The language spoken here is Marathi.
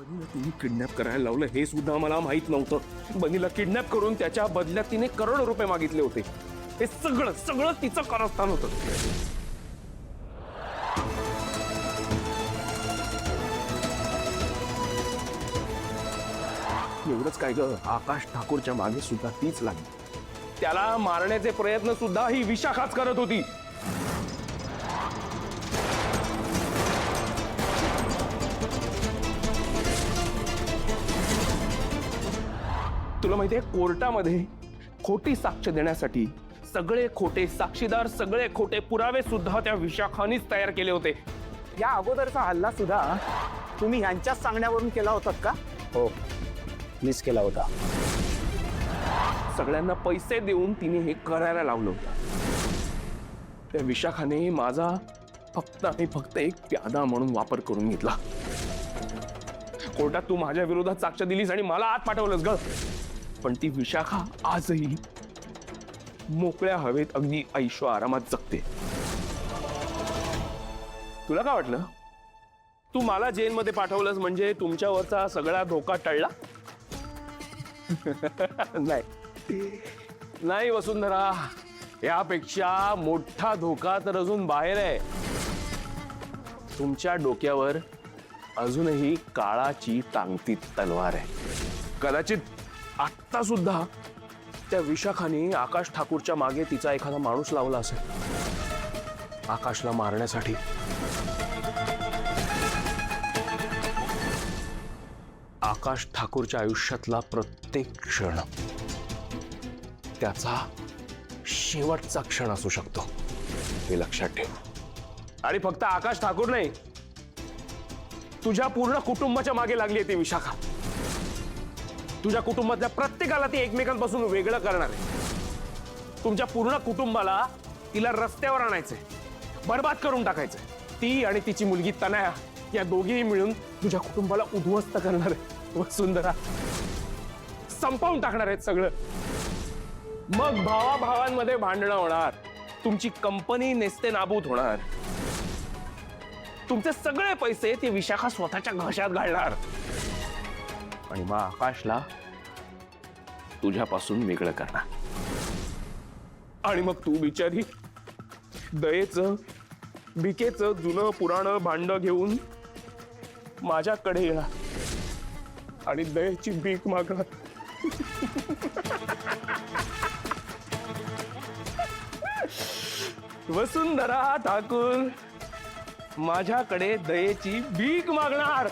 तिने किडनॅप करायला लावलं हे सुद्धा मला माहित नव्हतं. बनीला किडनॅप करून त्याच्या बदल्यात तिने करोड रुपये मागितले होते. हे सगळं सगळं तिचं कारस्थान होतं. एवढंच काय ग, आकाश ठाकूरच्या मागे सुद्धा तीच लागली. त्याला मारण्याचे प्रयत्न सुद्धा ही विशाखाच करत होती. तुला माहितीये, कोर्टामध्ये खोटी साक्ष देण्यासाठी सगळे खोटे साक्षीदार, सगळे खोटे पुरावे सुद्धा त्या विशाखानीच तयार केले होते. या अगोदरचा हल्ला सुद्धा तुम्ही यांच्याच सांगण्यावरून केला होतात का? हो, मीच केला होता. सगळ्यांना पैसे देऊन तिने हे करायला लावलं होतं. त्या विशाखाने माझा फक्त आणि फक्त एक प्यादा म्हणून वापर करून घेतला. कोर्टात तू माझ्या विरोधात साक्ष दिलीस आणि मला आत पाठवलंस ग. पण ती विशाखा आजही मोकळ्या हवेत अगदी ऐशो आरामात जगते. तुला काय वाटलं, तू मला जेलमध्ये पाठवलंस म्हणजे तुमच्यावरचा सगळा धोका टळला? नाही वसुंधरा, यापेक्षा मोठा धोका तर अजून बाहेर आहे. तुमच्या डोक्यावर अजूनही काळाची टांगती तलवार आहे. कदाचित आत्ता सुद्धा त्या विशाखाने आकाश ठाकूरच्या मागे तिचा एखादा माणूस लावला असेल, आकाशला मारण्यासाठी. आकाश ठाकूरच्या आयुष्यातला प्रत्येक क्षण त्याचा शेवटचा क्षण असू शकतो, हे लक्षात ठेव. आणि फक्त आकाश ठाकूर नाही, तुझ्या पूर्ण कुटुंबाच्या मागे लागली आहे ती विशाखा. तुझ्या कुटुंबातल्या प्रत्येकाला ती एकमेकांपासून वेगळं करणार आहे. तुमच्या पूर्ण कुटुंबाला तिला रस्त्यावर आणायचंय, बर्बाद करून टाकायचंय. ती आणि तिची मुलगी तनया या दोघीही मिळून तुझ्या कुटुंबाला उद्ध्वस्त करणार आहे वसुंधरा. संपवून टाकणार आहेत सगळं. मग भावाभावांमध्ये भांडणं होणार, तुमची कंपनी नेस्ते नाबूद होणार, तुमचे सगळे पैसे ती विशाखा स्वतःच्या घशात घालणार आणि मग आकाशला तुझ्यापासून वेगळं करणार. आणि मग तू बिचारी दयेचं भिकेचं जुनं पुराण भांड घेऊन माझ्याकडे येणार आणि दयेची भीक मागणार. वसुंधरा ठाकूर माझ्याकडे दयेची भीक मागणार.